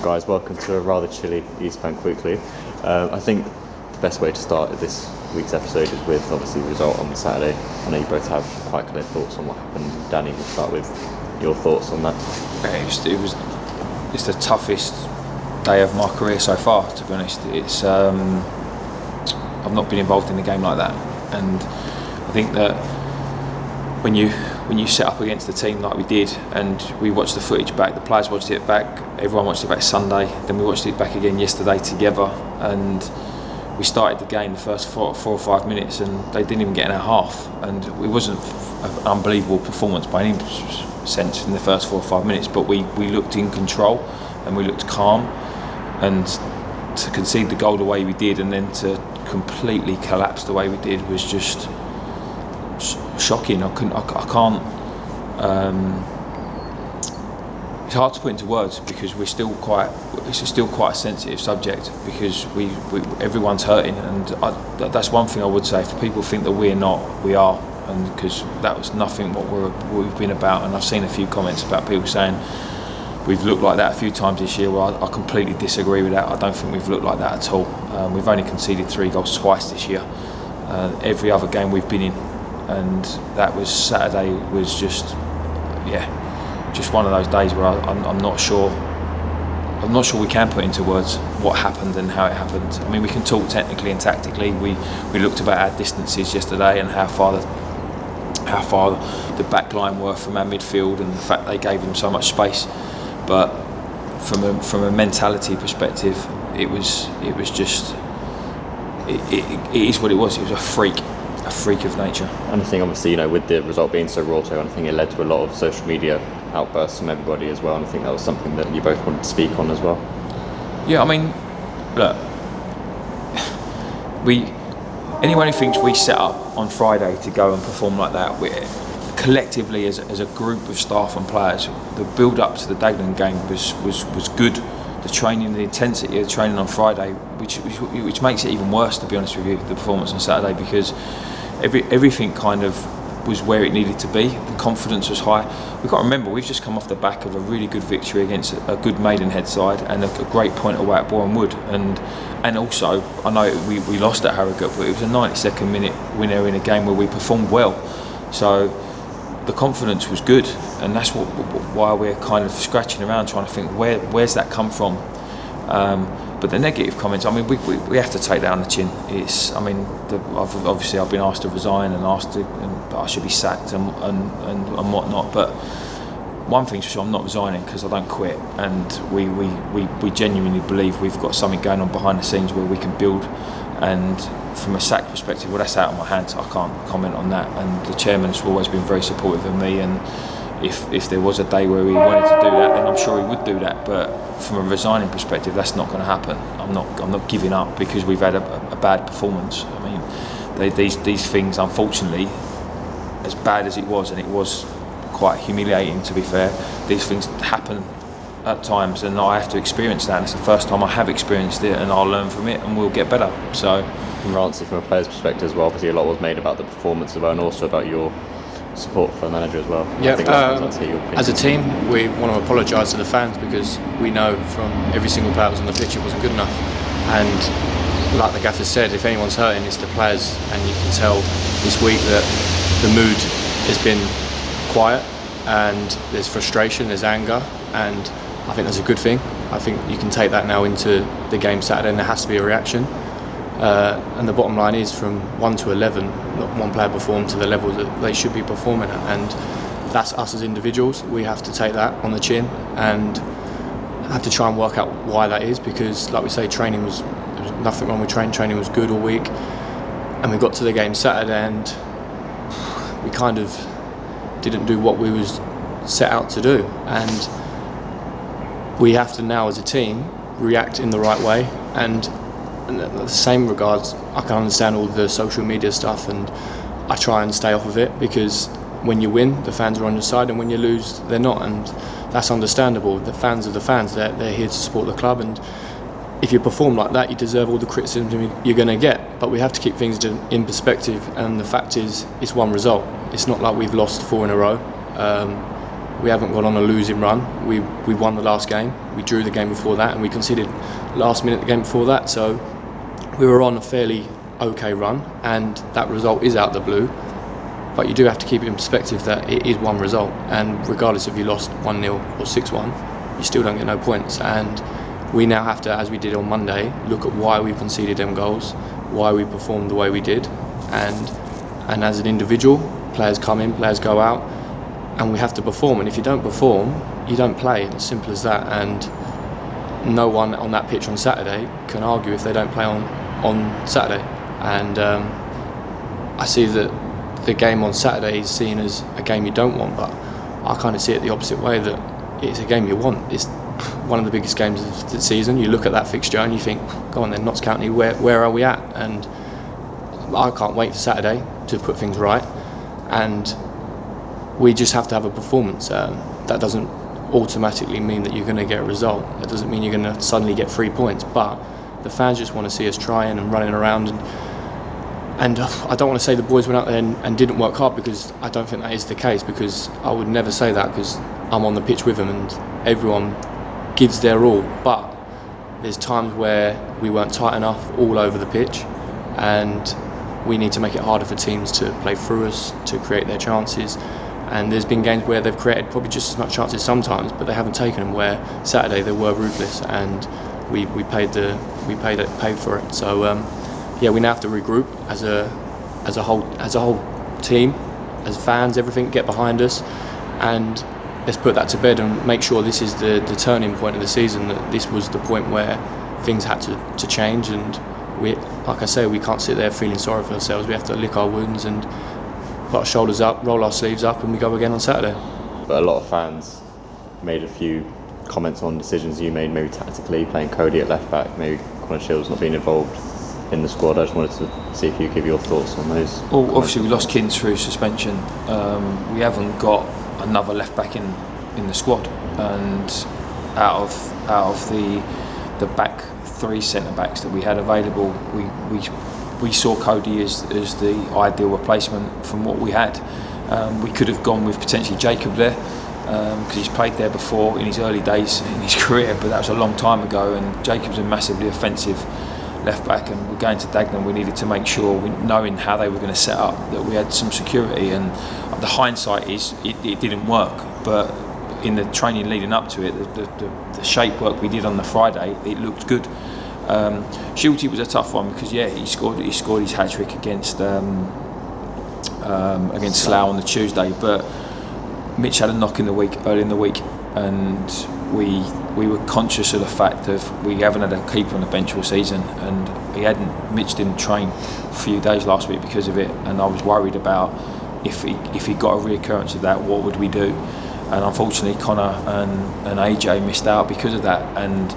Guys, welcome to a rather chilly East Bank Weekly. I think the best way to start this week's episode is with obviously the result on Saturday. I know you both have quite clear thoughts on what happened. Danny, we'll start with your thoughts on that. It's the toughest day of my career so far, to be honest. It's I've not been involved in a game like that, and I think that when you set up against a team like we did, and we watched the footage back, the players watched it back, everyone watched it back Sunday, then we watched it back again yesterday together, and we started the game the first four or 5 minutes and they didn't even get in our half, and it wasn't an unbelievable performance by any sense in the first 4 or 5 minutes, but we looked in control and we looked calm, and to concede the goal the way we did and then to completely collapse the way we did was just shocking. I can't. It's hard to put into words because it's still quite a sensitive subject because everyone's hurting, and that's one thing I would say. If people think that we're not, we are, and because that was nothing what we've been about. And I've seen a few comments about people saying we've looked like that a few times this year. Well, I completely disagree with that. I don't think we've looked like that at all. We've only conceded 3 goals twice this year. Every other game we've been in, and that was Saturday was just one of those days where I'm not sure we can put into words what happened and how it happened. I mean, we can talk technically and tactically. We looked about our distances yesterday and how far the back line were from our midfield, and the fact they gave them so much space. But from a mentality perspective, it is what it was. It was a freak of nature. And I think obviously, with the result being so raw, I think it led to a lot of social media outbursts from everybody as well, and I think that was something that you both wanted to speak on as well. Yeah, I mean, look, anyone who thinks we set up on Friday to go and perform like that, we're collectively as a group of staff and players, the build up to the Dagenham game was good. The training, the intensity of the training on Friday, which makes it even worse, to be honest with you, the performance on Saturday, because everything kind of was where it needed to be. The confidence was high. We've got to remember, we've just come off the back of a really good victory against a good Maidenhead side and a great point away at Boreham Wood, and also I know we lost at Harrogate, but it was a 92nd minute winner in a game where we performed well. So the confidence was good, and that's why we're kind of scratching around trying to think where's that come from. But the negative comments, I mean, we have to take that on the chin. I've been asked to resign and and I should be sacked and whatnot. But one thing's for sure, I'm not resigning because I don't quit, and we genuinely believe we've got something going on behind the scenes where we can build. And from a sack perspective, well, that's out of my hands. I can't comment on that. And the chairman's always been very supportive of me, and if there was a day where he wanted to do that, then I'm sure he would do that. But from a resigning perspective, that's not going to happen. I'm not giving up because we've had a bad performance. I mean, these things, unfortunately, as bad as it was, and it was quite humiliating to be fair, these things happen at times, and I have to experience that, and it's the first time I have experienced it, and I'll learn from it and we'll get better. So from Rance, from a player's perspective as well, obviously a lot was made about the performance of it and also about your support for the manager as well. Yeah, as a team we want to apologise to the fans because we know from every single player that was on the pitch it wasn't good enough, and like the gaffer said, if anyone's hurting it's the players, and you can tell this week that the mood has been quiet and there's frustration, there's anger, and I think that's a good thing. I think you can take that now into the game Saturday, and there has to be a reaction. And the bottom line is, from 1 to 11, not one player performed to the level that they should be performing at, and that's us as individuals. We have to take that on the chin and have to try and work out why that is, because, like we say, there was nothing wrong with training. Training was good all week, and we got to the game Saturday and we kind of didn't do what we was set out to do, and we have to now as a team react in the right way. And in the same regards, I can understand all the social media stuff, and I try and stay off of it, because when you win the fans are on your side, and when you lose they're not, and that's understandable. The fans are the fans, they're here to support the club, and if you perform like that you deserve all the criticism you're going to get. But we have to keep things in perspective, and the fact is it's one result. It's not like we've lost 4 in a row. We haven't gone on a losing run. We won the last game. We drew the game before that, and we conceded last minute the game before that. So we were on a fairly okay run, and that result is out of the blue. But you do have to keep it in perspective that it is one result, and regardless if you lost 1-0 or 6-1, you still don't get no points. And we now have to, as we did on Monday, look at why we conceded them goals, why we performed the way we did, and as an individual, players come in, players go out, and we have to perform. And if you don't perform, you don't play. It's as simple as that. And no one on that pitch on Saturday can argue if they don't play on Saturday. And I see that the game on Saturday is seen as a game you don't want, but I kind of see it the opposite way, that it's a game you want. It's one of the biggest games of the season. You look at that fixture and you think, go on then, Notts County, where are we at? And I can't wait for Saturday to put things right. And we just have to have a performance. That doesn't automatically mean that you're going to get a result. That doesn't mean you're going to suddenly get 3 points. But the fans just want to see us trying and running around. And I don't want to say the boys went out there and didn't work hard, because I don't think that is the case, because I would never say that, because I'm on the pitch with them and everyone gives their all. But there's times where we weren't tight enough all over the pitch, and we need to make it harder for teams to play through us, to create their chances. And there's been games where they've created probably just as much chances sometimes, but they haven't taken them, where Saturday they were ruthless, and we paid for it. So yeah, we now have to regroup as a whole team, as fans, everything, get behind us, and let's put that to bed and make sure this is the turning point of the season, that this was the point where things had to change. And we, like I say, we can't sit there feeling sorry for ourselves. We have to lick our wounds and put our shoulders up, roll our sleeves up, and we go again on Saturday. But a lot of fans made a few comments on decisions you made, maybe tactically, playing Cody at left back, maybe Connor Shields not being involved in the squad. I just wanted to see if you give your thoughts on those. Well, obviously we lost Kins through suspension. We haven't got another left back in the squad, and out of the back three centre backs that we had available, we saw Cody as the ideal replacement from what we had. We could have gone with potentially Jacob there, because he's played there before in his early days in his career, but that was a long time ago, and Jacob's a massively offensive left back, and we're going to Dagenham. We needed to make sure, knowing how they were going to set up, that we had some security. And the hindsight is it didn't work, but in the training leading up to it, the shape work we did on the Friday, it looked good. Shielty was a tough one, because he scored his hat-trick against Slough on the Tuesday, but Mitch had a knock early in the week, and we were conscious of the fact of we haven't had a keeper on the bench all season, and Mitch didn't train a few days last week because of it, and I was worried about if he got a reoccurrence of that, what would we do? And unfortunately Connor and AJ missed out because of that, and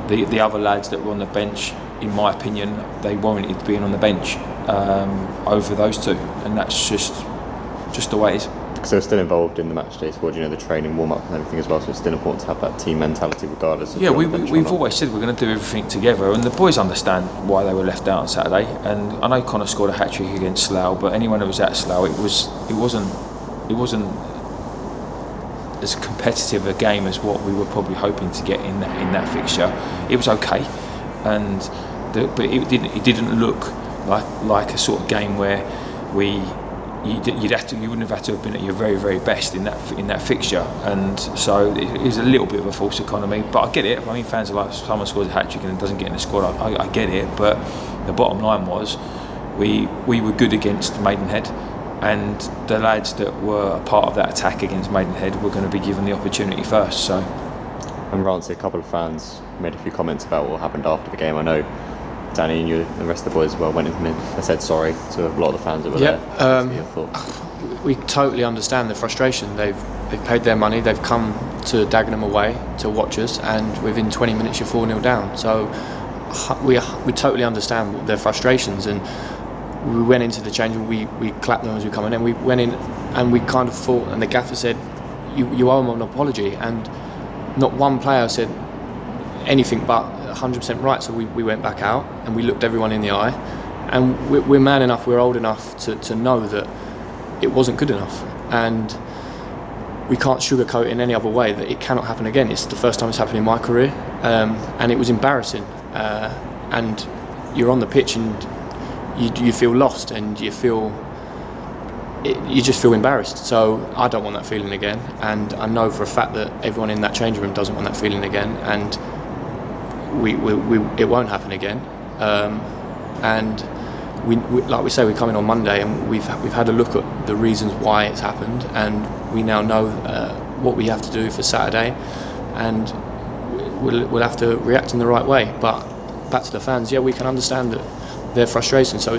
the other lads that were on the bench, in my opinion, they warranted being on the bench over those two, and that's just the way it is. So we're still involved in the match day squad, the training, warm-up and everything as well, so it's still important to have that team mentality regardless of we've always said we're going to do everything together, and the boys understand why they were left out on Saturday. And I know Connor scored a hat-trick against Slough, but anyone who was at Slough, it wasn't as competitive a game as what we were probably hoping to get in that fixture. It was okay, but it didn't look like a sort of game where you wouldn't have had to have been at your very, very best in that fixture, and so it was a little bit of a false economy. But I get it. I mean, fans are like, someone scores a hat-trick and doesn't get in the squad. I get it, but the bottom line was we were good against Maidenhead, and the lads that were a part of that attack against Maidenhead were going to be given the opportunity first. So, and Rance, a couple of fans made a few comments about what happened after the game. I know Danny and you, the rest of the boys as well, went in and said sorry to a lot of the fans that were there. We totally understand the frustration. They've paid their money, they've come to Dagenham away to watch us, and within 20 minutes you're 4-0 down. So we totally understand their frustrations, and we went into the change and we clapped them as we come in, and we went in and we kind of thought, and the gaffer said, you owe them an apology, and not one player said anything but 100% right. So we went back out and we looked everyone in the eye, and we're man enough, we're old enough to know that it wasn't good enough. And we can't sugarcoat it in any other way that it cannot happen again. It's the first time it's happened in my career, and it was embarrassing. And you're on the pitch and you feel lost, and you just feel embarrassed. So I don't want that feeling again, and I know for a fact that everyone in that changing room doesn't want that feeling again, and it won't happen again. And we like we say, we come in on Monday and we've had a look at the reasons why it's happened, and we now know what we have to do for Saturday, and we'll have to react in the right way. But back to the fans, yeah, we can understand that their frustration. So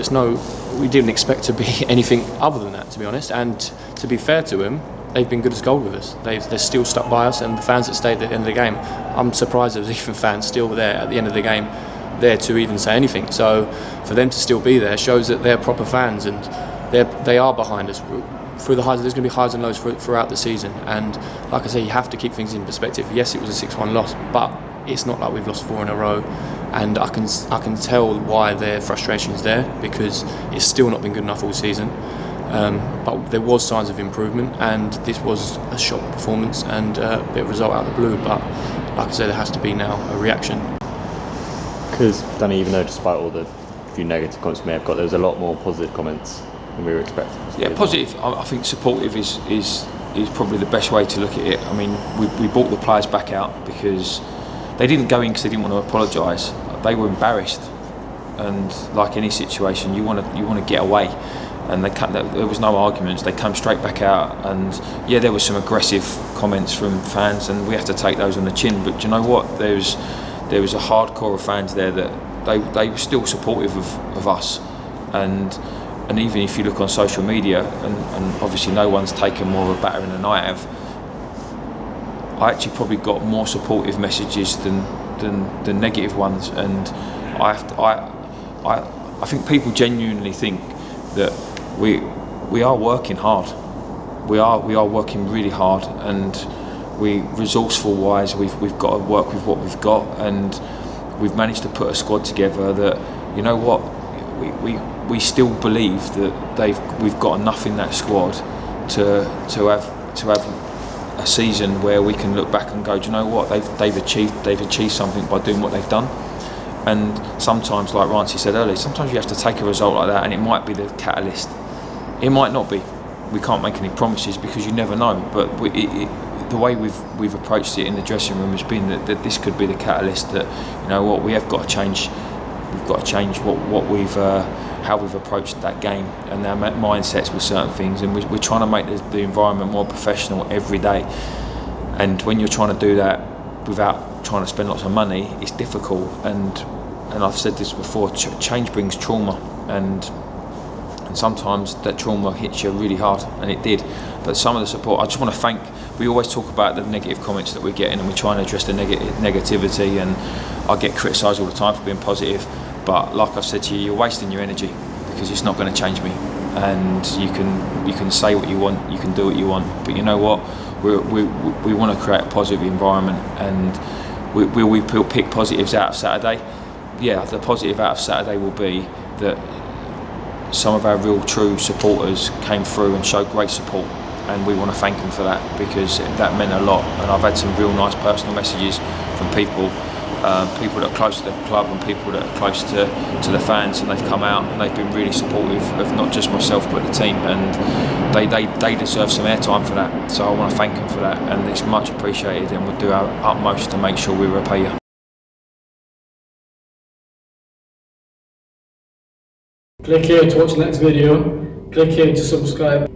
we didn't expect to be anything other than that, to be honest. And to be fair to them, they've been good as gold with us. They're still stuck by us, and the fans that stayed at the end of the game, I'm surprised there was even fans still there at the end of the game, there to even say anything. So for them to still be there shows that they're proper fans, and they are behind us through the highs. There's going to be highs and lows throughout the season, and like I say, you have to keep things in perspective. Yes, it was a 6-1 loss, but it's not like we've lost 4 in a row, and I can tell why their frustration is there, because it's still not been good enough all season. But there was signs of improvement, and this was a shock performance and a bit of a result out of the blue. But like I said, there has to be now a reaction. Because Danny, even though despite all the few negative comments we may have got, there was a lot more positive comments than we were expecting. Yeah, positive. I think supportive is probably the best way to look at it. I mean, we brought the players back out because they didn't go in because they didn't want to apologise. They were embarrassed, and like any situation, you want to get away. And there was no arguments. They come straight back out, and yeah, there were some aggressive comments from fans, and we have to take those on the chin. But do you know what? There was a hardcore of fans there that they were still supportive of us, and even if you look on social media, and obviously no one's taken more of a battering than I have. I actually probably got more supportive messages than negative ones, and I think people genuinely think that we are working hard. We are working really hard, and resourceful wise, we've got to work with what we've got, and we've managed to put a squad together that, you know what, we still believe that we've got enough in that squad to have a season where we can look back and go, do you know what, they've achieved something by doing what they've done. And sometimes, like Rance said earlier, sometimes you have to take a result like that, and it might be the catalyst. It might not be. We can't make any promises because you never know. But the way we've approached it in the dressing room has been that this could be the catalyst. That, you know what, we have got to change. We've got to change how we've approached that game and our mindsets with certain things. And we're trying to make the environment more professional every day. And when you're trying to do that without trying to spend lots of money, it's difficult. And I've said this before, change brings trauma, and sometimes that trauma hits you really hard, and it did. But some of the support, I just want to thank. We always talk about the negative comments that we're getting, and we try and address the negativity, and I get criticised all the time for being positive, but like I've said to you, you're wasting your energy, because it's not going to change me. And you can say what you want, you can do what you want, but you know what, we want to create a positive environment, and we'll pick positives out of Saturday. Yeah, the positive out of Saturday will be that some of our real true supporters came through and showed great support, and we want to thank them for that, because that meant a lot. And I've had some real nice personal messages from people that are close to the club and people that are close to the fans, and they've come out and they've been really supportive of not just myself but the team, and they deserve some airtime for that. So I want to thank them for that, and it's much appreciated, and we'll do our utmost to make sure we repay you. Click here to watch the next video, click here to subscribe.